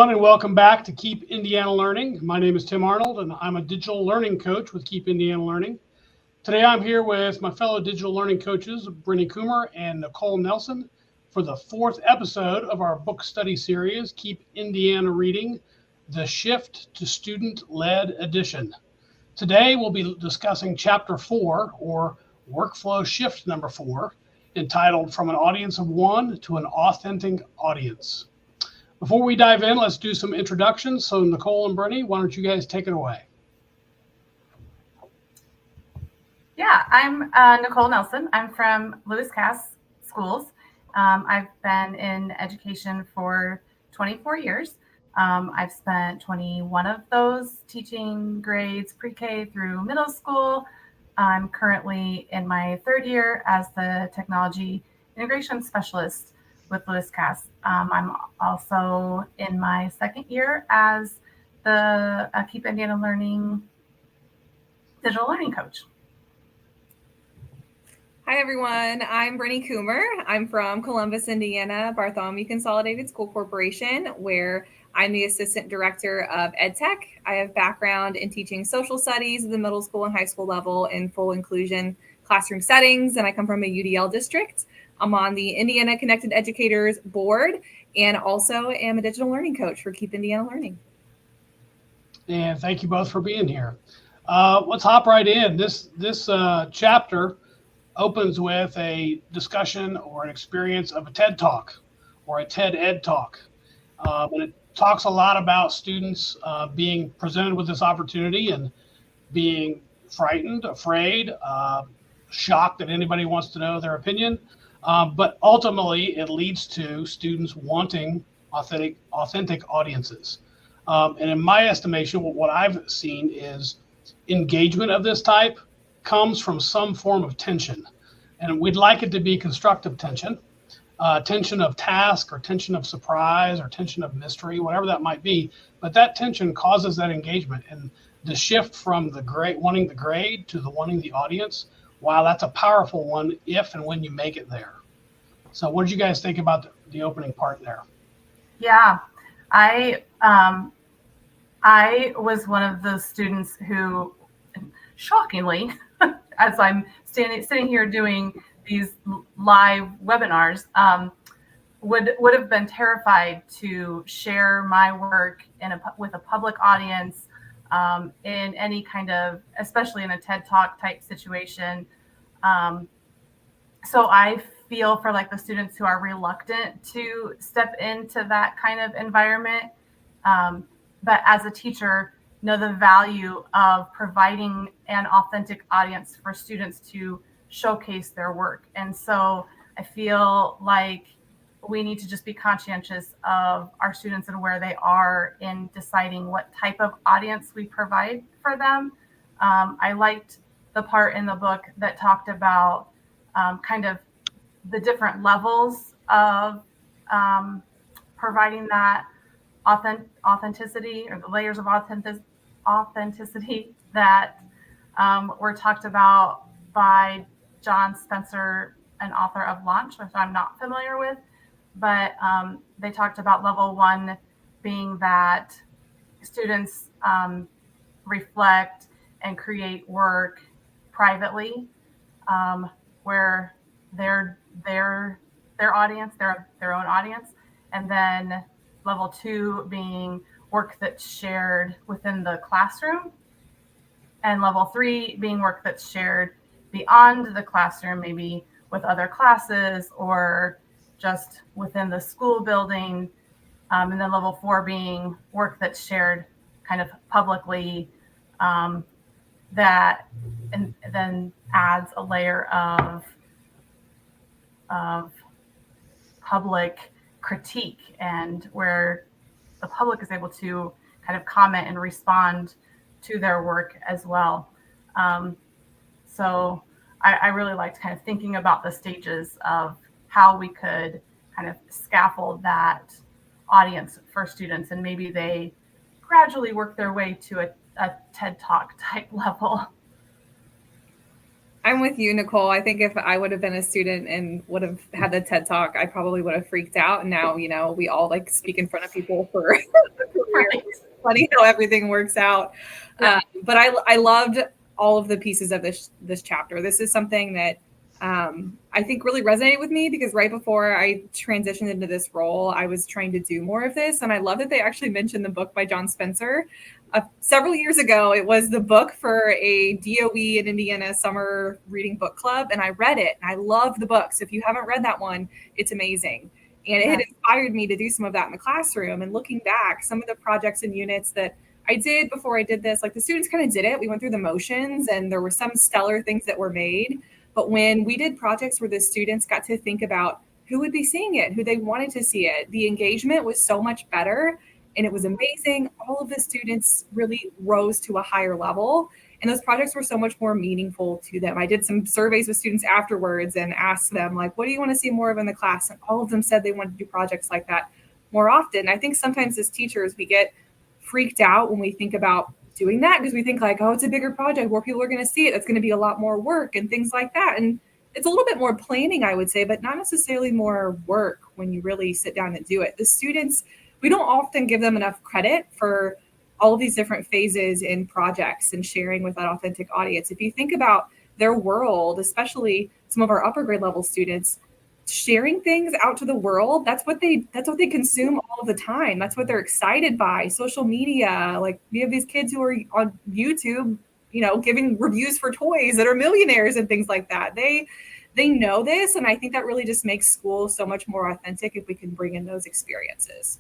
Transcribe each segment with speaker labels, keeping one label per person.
Speaker 1: everyone, and welcome back to Keep Indiana Learning. My name is Tim Arnold, and I'm a digital learning coach with Keep Indiana Learning. Today, I'm here with my fellow digital learning coaches, Brenny Coomer and Nicole Nelson, for the fourth episode of our book study series, Keep Indiana Reading, The Shift to Student-Led Edition. Today, we'll be discussing Chapter 4, or Workflow Shift number 4, entitled From an Audience of One to an Authentic Audience. Before we dive in, let's do some introductions. So Nicole and Brenny, why don't you guys take it away?
Speaker 2: Yeah, I'm Nicole Nelson. I'm from Lewis Cass Schools. I've been in education for 24 years. I've spent 21 of those teaching grades pre-K through middle school. I'm currently in my third year as the technology integration specialist with Lewis Cass. I'm also in my second year as the Keep Indiana Learning digital learning coach.
Speaker 3: Hi, everyone. I'm Brenny Coomer. I'm from Columbus, Indiana, Bartholomew Consolidated School Corporation, where I'm the Assistant Director of EdTech. I have background in teaching social studies at the middle school and high school level in full inclusion classroom settings, and I come from a UDL district. I'm on the Indiana Connected Educators Board and also am a digital learning coach for Keep Indiana Learning.
Speaker 1: And thank you both for being here. Let's hop right in. This chapter opens with a discussion or an experience of a TED Talk or a TED Ed Talk. And it talks a lot about students being presented with this opportunity and being frightened, afraid, shocked that anybody wants to know their opinion. But ultimately, it leads to students wanting authentic audiences. And in my estimation, what I've seen is engagement of this type comes from some form of tension. And we'd like it to be constructive tension, tension of task or tension of surprise or tension of mystery, whatever that might be. But that tension causes that engagement. And the shift from the wanting the grade to the wanting the audience, wow, that's a powerful one if and when you make it there. So what did you guys think about the opening part there?
Speaker 2: Yeah, I was one of those students who, shockingly, as I'm sitting here doing these live webinars, would have been terrified to share my work with a public audience in any kind of, especially in a TED Talk type situation. So I feel for like the students who are reluctant to step into that kind of environment. But as a teacher, know the value of providing an authentic audience for students to showcase their work. And so I feel like we need to just be conscientious of our students and where they are in deciding what type of audience we provide for them. I liked the part in the book that talked about kind of the different levels of providing that authenticity, or the layers of authenticity that were talked about by John Spencer, an author of Launch, which I'm not familiar with, but they talked about level 1 being that students reflect and create work privately, where their audience, their own audience, and then level 2 being work that's shared within the classroom, and level 3 being work that's shared beyond the classroom, maybe with other classes or just within the school building, and then level 4 being work that's shared kind of publicly, that and then adds a layer of public critique, and where the public is able to kind of comment and respond to their work as well. So I really liked kind of thinking about the stages of how we could kind of scaffold that audience for students, and maybe they gradually work their way to a TED Talk type level.
Speaker 3: I'm with you, Nicole. I think if I would have been a student and would have had the TED Talk, I probably would have freaked out. And now, we all like speak in front of people for a career.
Speaker 2: Right.
Speaker 3: It's funny how everything works out. But I loved all of the pieces of this chapter. This is something that I think really resonated with me because right before I transitioned into this role, I was trying to do more of this. And I love that they actually mentioned the book by John Spencer. Several years ago, it was the book for a DOE in Indiana summer reading book club. And I read it and I love the book. So if you haven't read that one, it's amazing. And it had inspired me to do some of that in the classroom. And looking back, some of the projects and units that I did before I did this, like the students kind of did it. We went through the motions and there were some stellar things that were made. But when we did projects where the students got to think about who would be seeing it, who they wanted to see it, the engagement was so much better and it was amazing. All of the students really rose to a higher level and those projects were so much more meaningful to them. I did some surveys with students afterwards and asked them, like, what do you want to see more of in the class? And all of them said they wanted to do projects like that more often. I think sometimes as teachers, we get freaked out when we think about doing that because we think like, oh, it's a bigger project, more people are going to see it. It's going to be a lot more work and things like that. And it's a little bit more planning, I would say, but not necessarily more work when you really sit down and do it. The students, we don't often give them enough credit for all of these different phases in projects and sharing with that authentic audience. If you think about their world, especially some of our upper grade level students, sharing things out to the world, that's what they consume all of the time. That's what they're excited by. Social media, like we have these kids who are on YouTube, giving reviews for toys that are millionaires and things like that. They know this, and I think that really just makes school so much more authentic if we can bring in those experiences.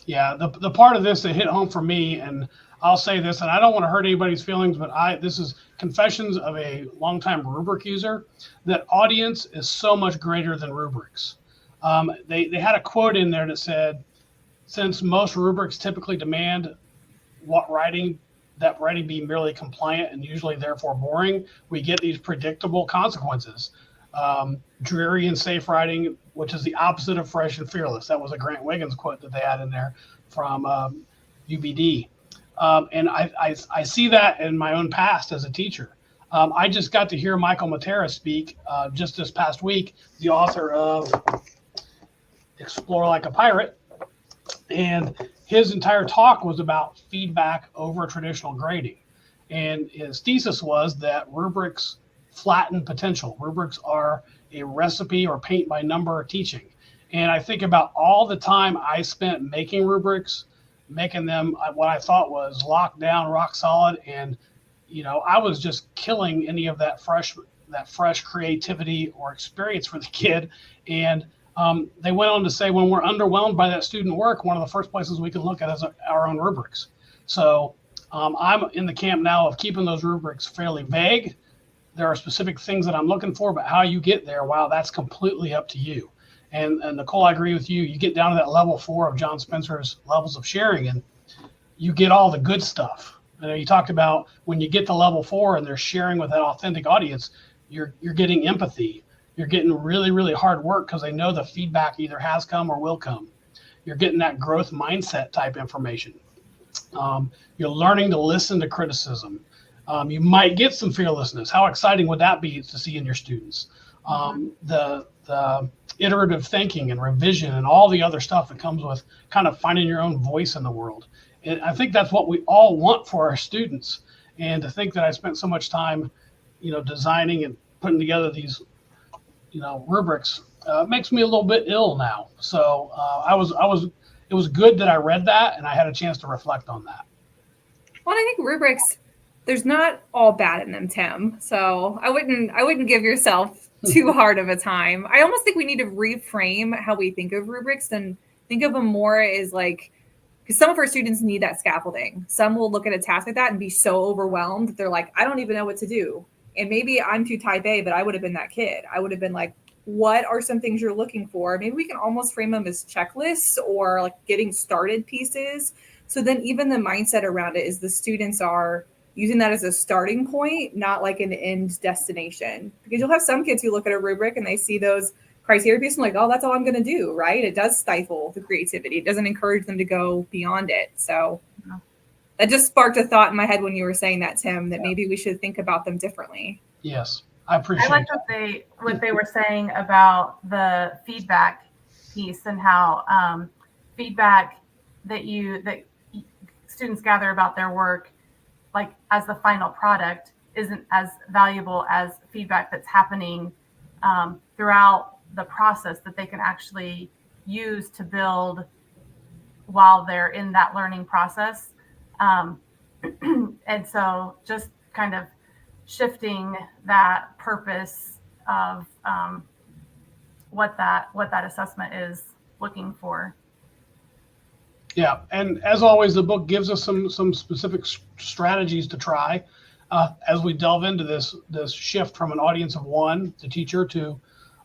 Speaker 1: Yeah, the part of this that hit home for me, and I'll say this, and I don't want to hurt anybody's feelings, but this is confessions of a longtime rubric user. That audience is so much greater than rubrics. They had a quote in there that said, since most rubrics typically demand that writing be merely compliant and usually therefore boring, we get these predictable consequences. Dreary and safe writing, which is the opposite of fresh and fearless. That was a Grant Wiggins quote that they had in there from UBD. And I see that in my own past as a teacher. I just got to hear Michael Matera speak just this past week, the author of Explore Like a Pirate. And his entire talk was about feedback over traditional grading. And his thesis was that rubrics flatten potential. Rubrics are a recipe or paint by number teaching. And I think about all the time I spent making rubrics, making them what I thought was locked down, rock solid. And, I was just killing any of that fresh creativity or experience for the kid. And they went on to say, when we're underwhelmed by that student work, one of the first places we can look at is our own rubrics. So I'm in the camp now of keeping those rubrics fairly vague. There are specific things that I'm looking for, but how you get there, wow, that's completely up to you. And Nicole, I agree with you. You get down to that level 4 of John Spencer's levels of sharing, and you get all the good stuff. You talked about when you get to level 4 and they're sharing with that authentic audience, you're getting empathy. You're getting really, really hard work because they know the feedback either has come or will come. You're getting that growth mindset type information. You're learning to listen to criticism. You might get some fearlessness. How exciting would that be to see in your students? The iterative thinking and revision and all the other stuff that comes with kind of finding your own voice in the world. And I think that's what we all want for our students. And to think that I spent so much time, designing and putting together these, rubrics makes me a little bit ill now. So it was good that I read that and I had a chance to reflect on that.
Speaker 3: Well, I think rubrics, there's not all bad in them, Tim. So I wouldn't give yourself too hard of a time. I almost think we need to reframe how we think of rubrics and think of them more as like, because some of our students need that scaffolding. Some will look at a task like that and be so overwhelmed that they're like, I don't even know what to do. And maybe I'm too type A, but I would have been that kid. I would have been like, what are some things you're looking for? Maybe we can almost frame them as checklists or like getting started pieces. So then even the mindset around it is the students are using that as a starting point, not like an end destination. Because you'll have some kids who look at a rubric and they see those criteria pieces and like, oh, that's all I'm going to do, right? It does stifle the creativity. It doesn't encourage them to go beyond it. So that just sparked a thought in my head when you were saying that, Tim, that maybe we should think about them differently.
Speaker 1: Yes, I
Speaker 2: I
Speaker 1: appreciate
Speaker 2: liked
Speaker 1: that.
Speaker 2: what they were saying about the feedback piece and how feedback that students gather about their work, like as the final product, isn't as valuable as feedback that's happening throughout the process that they can actually use to build while they're in that learning process. Um, and so just kind of shifting that purpose of what that assessment is looking for.
Speaker 1: Yeah, and as always, the book gives us some specific strategies to try as we delve into this shift from an audience of one, the teacher, to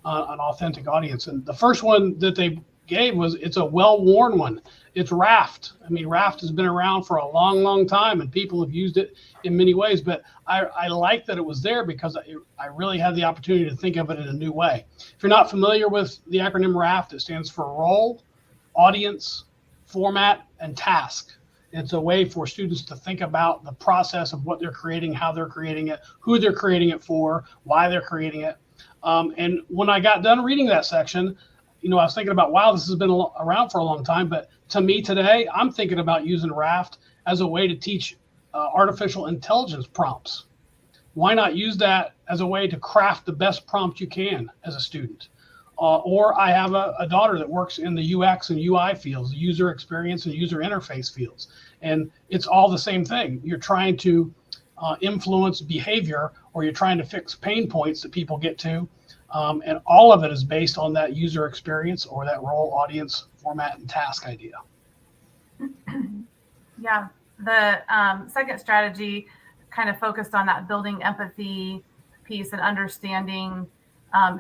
Speaker 1: an authentic audience. And the first one that they gave was it's a well-worn one. It's Raft. I mean, Raft has been around for a long, long time, and people have used it in many ways. But I like that it was there because I really had the opportunity to think of it in a new way. If you're not familiar with the acronym Raft, it stands for Role, Audience, Format, and Task. It's a way for students to think about the process of what they're creating, how they're creating it, who they're creating it for, why they're creating it. And when I got done reading that section, I was thinking about, wow, this has been around for a long time. But to me today, I'm thinking about using Raft as a way to teach artificial intelligence prompts. Why not use that as a way to craft the best prompt you can as a student? Or I have a daughter that works in the UX and UI fields, user experience and user interface fields. And it's all the same thing. You're trying to influence behavior, or you're trying to fix pain points that people get to. And all of it is based on that user experience or that role, audience, format, and task idea.
Speaker 2: Yeah, the second strategy kind of focused on that building empathy piece and understanding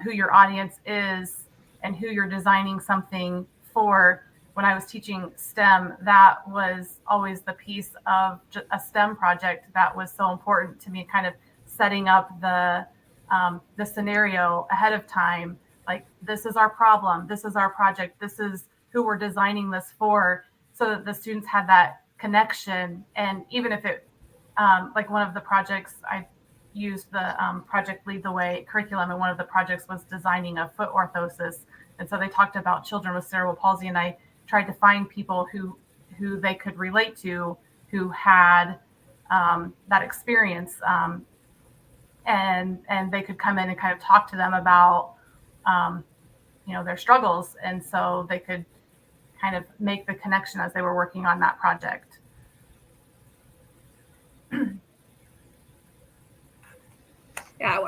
Speaker 2: who your audience is and who you're designing something for. When I was teaching STEM, that was always the piece of a STEM project that was so important to me, kind of setting up the scenario ahead of time. Like, this is our problem, this is our project, this is who we're designing this for, so that the students had that connection. And even if it, like one of the projects, I used the project Lead the Way curriculum, and one of the projects was designing a foot orthosis. And so they talked about children with cerebral palsy, and I tried to find people who they could relate to, who had that experience, and they could come in and kind of talk to them about their struggles, and so they could kind of make the connection as they were working on that project.
Speaker 3: Yeah,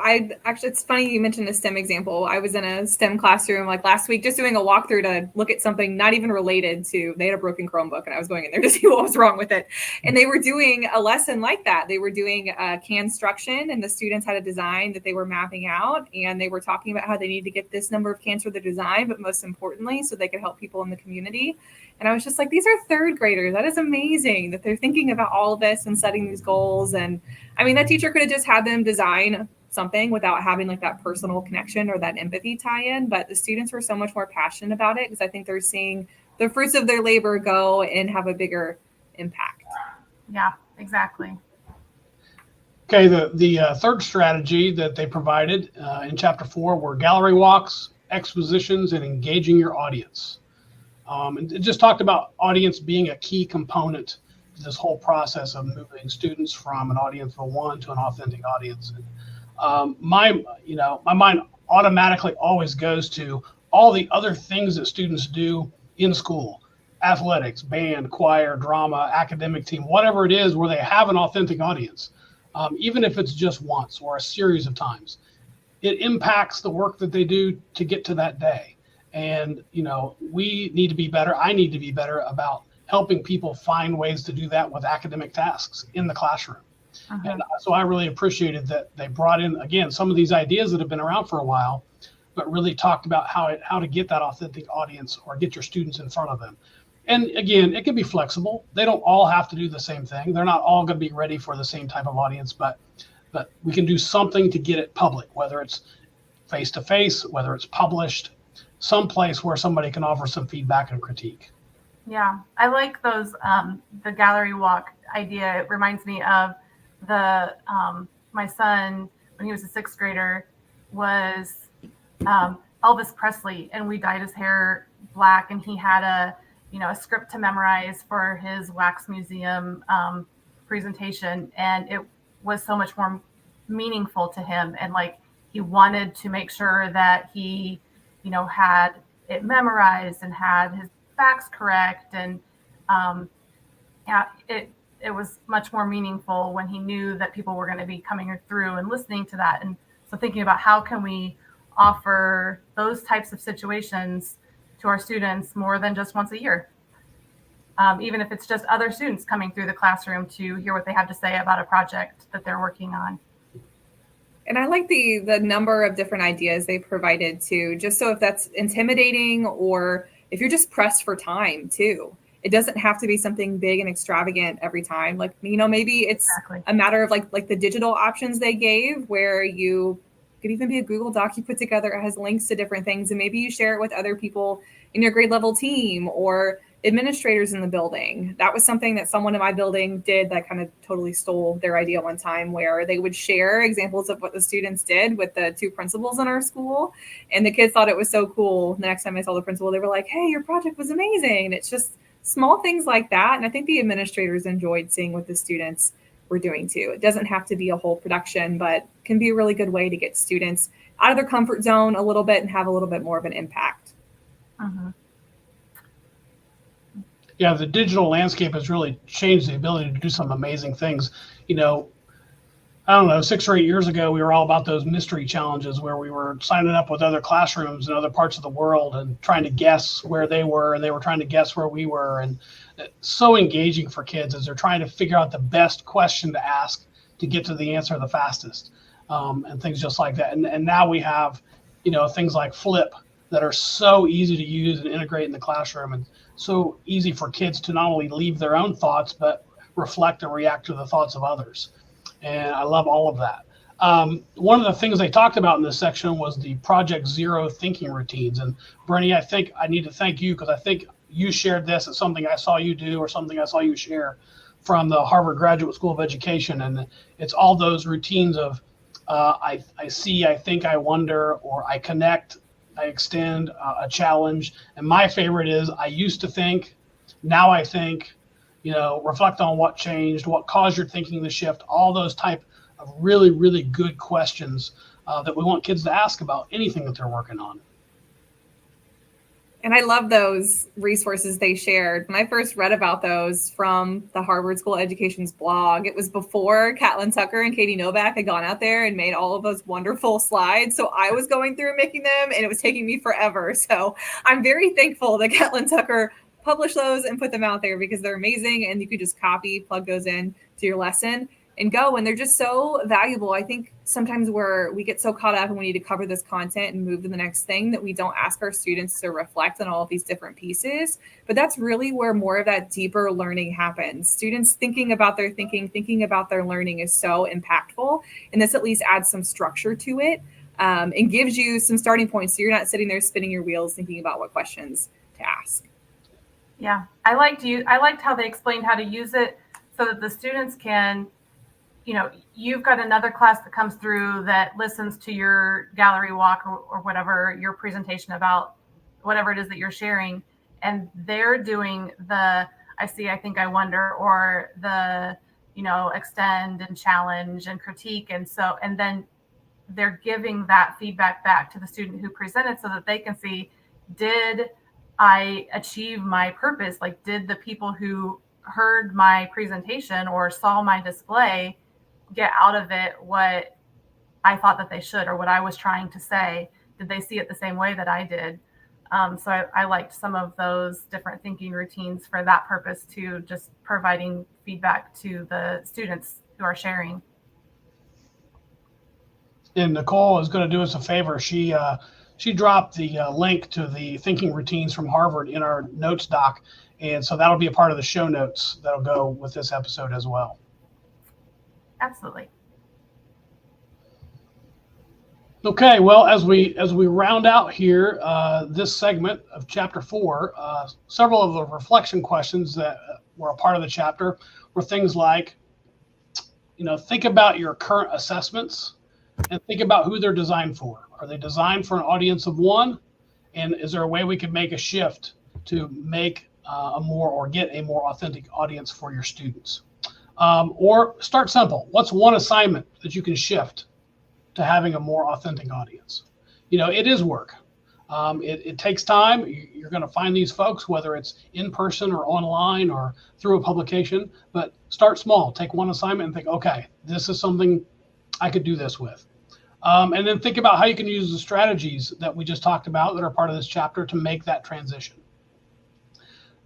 Speaker 3: it's funny you mentioned a STEM example. I was in a STEM classroom like last week, just doing a walkthrough to look at something not even related to, they had a broken Chromebook, and I was going in there to see what was wrong with it. And they were doing a lesson like that. They were doing construction, and the students had a design that they were mapping out, and they were talking about how they need to get this number of cans for the design, but most importantly, so they could help people in the community. And I was just like, these are third graders. That is amazing that they're thinking about all of this and setting these goals. And I mean, that teacher could have just had them design something without having like that personal connection or that empathy tie-in, but the students were so much more passionate about it because I think they're seeing the fruits of their labor go and have a bigger impact.
Speaker 2: Yeah, exactly.
Speaker 1: Okay, the third strategy that they provided in chapter 4 were gallery walks, expositions, and engaging your audience. And it just talked about audience being a key component to this whole process of moving students from an audience of one to an authentic audience. And, my mind automatically always goes to all the other things that students do in school: athletics, band, choir, drama, academic team, whatever it is, where they have an authentic audience, even if it's just once or a series of times. It impacts the work that they do to get to that day. And, we need to be better. I need to be better about helping people find ways to do that with academic tasks in the classroom. Uh-huh. And so I really appreciated that they brought in, again, some of these ideas that have been around for a while, but really talked about how to get that authentic audience or get your students in front of them. And again, it can be flexible. They don't all have to do the same thing. They're not all going to be ready for the same type of audience, but we can do something to get it public, whether it's face-to-face, whether it's published, someplace where somebody can offer some feedback and critique.
Speaker 2: Yeah, I like those, the gallery walk idea. It reminds me of my son, when he was a sixth grader was Elvis Presley, and we dyed his hair black, and he had a script to memorize for his wax museum presentation, and it was so much more meaningful to him, and like he wanted to make sure that he had it memorized and had his facts correct, and it was much more meaningful when he knew that people were going to be coming through and listening to that. And so thinking about how can we offer those types of situations to our students more than just once a year, even if it's just other students coming through the classroom to hear what they have to say about a project that they're working on.
Speaker 3: And I like the number of different ideas they provided too, just so if that's intimidating or if you're just pressed for time too. It doesn't have to be something big and extravagant every time. Like, maybe it's a matter of like the digital options they gave, where you could even be a Google Doc you put together. It has links to different things. And maybe you share it with other people in your grade level team or administrators in the building. That was something that someone in my building did that kind of totally stole their idea one time, where they would share examples of what the students did with the two principals in our school. And the kids thought it was so cool. The next time I saw the principal, they were like, hey, your project was amazing. And it's just small things like that. And I think the administrators enjoyed seeing what the students were doing too. It doesn't have to be a whole production, but can be a really good way to get students out of their comfort zone a little bit and have a little bit more of an impact.
Speaker 2: Mm-hmm.
Speaker 1: Yeah, the digital landscape has really changed the ability to do some amazing things. I don't know, 6 or 8 years ago, we were all about those mystery challenges where we were signing up with other classrooms in other parts of the world and trying to guess where they were, and they were trying to guess where we were. And it's so engaging for kids as they're trying to figure out the best question to ask to get to the answer the fastest, and things just like that. And now we have, things like Flip that are so easy to use and integrate in the classroom, and so easy for kids to not only leave their own thoughts, but reflect and react to the thoughts of others. And I love all of that. One of the things they talked about in this section was the Project Zero thinking routines. And Brenny, I think I need to thank you, because I think you shared this as something I saw you do or something I saw you share from the Harvard Graduate School of Education. And it's all those routines of I see, I think, I wonder, or I connect, I extend, a challenge. And my favorite is I used to think, now I think, reflect on what changed, what caused your thinking to shift, all those type of really, really good questions that we want kids to ask about anything that they're working on.
Speaker 3: And I love those resources they shared. When I first read about those from the Harvard School of Education's blog, it was before Catlin Tucker and Katie Novak had gone out there and made all of those wonderful slides. So I was going through and making them, and it was taking me forever. So I'm very thankful that Catlin Tucker publish those and put them out there, because they're amazing, and you could just copy, plug those in to your lesson and go. And they're just so valuable. I think sometimes we get so caught up and we need to cover this content and move to the next thing that we don't ask our students to reflect on all of these different pieces. But that's really where more of that deeper learning happens. Students thinking about their thinking about their learning is so impactful. And this at least adds some structure to it, and gives you some starting points, so you're not sitting there spinning your wheels thinking about what questions to ask.
Speaker 2: Yeah, I liked how they explained how to use it so that the students can, you've got another class that comes through that listens to your gallery walk or whatever, your presentation about whatever it is that you're sharing, and they're doing the I see, I think, I wonder, or the, extend and challenge and critique. And then they're giving that feedback back to the student who presented so that they can see, did I achieve my purpose? Like, did the people who heard my presentation or saw my display get out of it what I thought that they should, or what I was trying to say? Did they see it the same way that I did? So I liked some of those different thinking routines for that purpose too, just providing feedback to the students who are sharing.
Speaker 1: And Nicole is going to do us a favor. She dropped the link to the thinking routines from Harvard in our notes doc. And so that'll be a part of the show notes that'll go with this episode as well.
Speaker 2: Absolutely.
Speaker 1: Okay, well, as we round out here, this segment of chapter 4, several of the reflection questions that were a part of the chapter were things like, think about your current assessments. and think about who they're designed for. Are they designed for an audience of one? And is there a way we could make a shift to make get a more authentic audience for your students? Or start simple. What's one assignment that you can shift to having a more authentic audience? It is work. It takes time. You're going to find these folks, whether it's in person or online or through a publication, but start small. Take one assignment and think, okay, this is something I could do this with. And then think about how you can use the strategies that we just talked about that are part of this chapter to make that transition.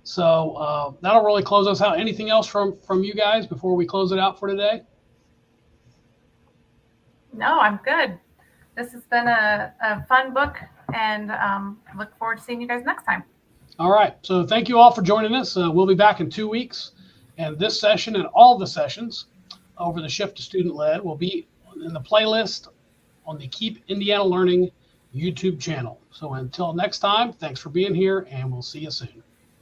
Speaker 1: So that'll really close us out. Anything else from you guys before we close it out for today?
Speaker 2: No, I'm good. This has been a fun book, and look forward to seeing you guys next time.
Speaker 1: All right. So thank you all for joining us. We'll be back in 2 weeks. And this session and all the sessions over the Shift to Student Led will be in the playlist on the Keep Indiana Learning YouTube channel. So until next time, thanks for being here, and we'll see you soon.